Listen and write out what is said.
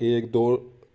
1 2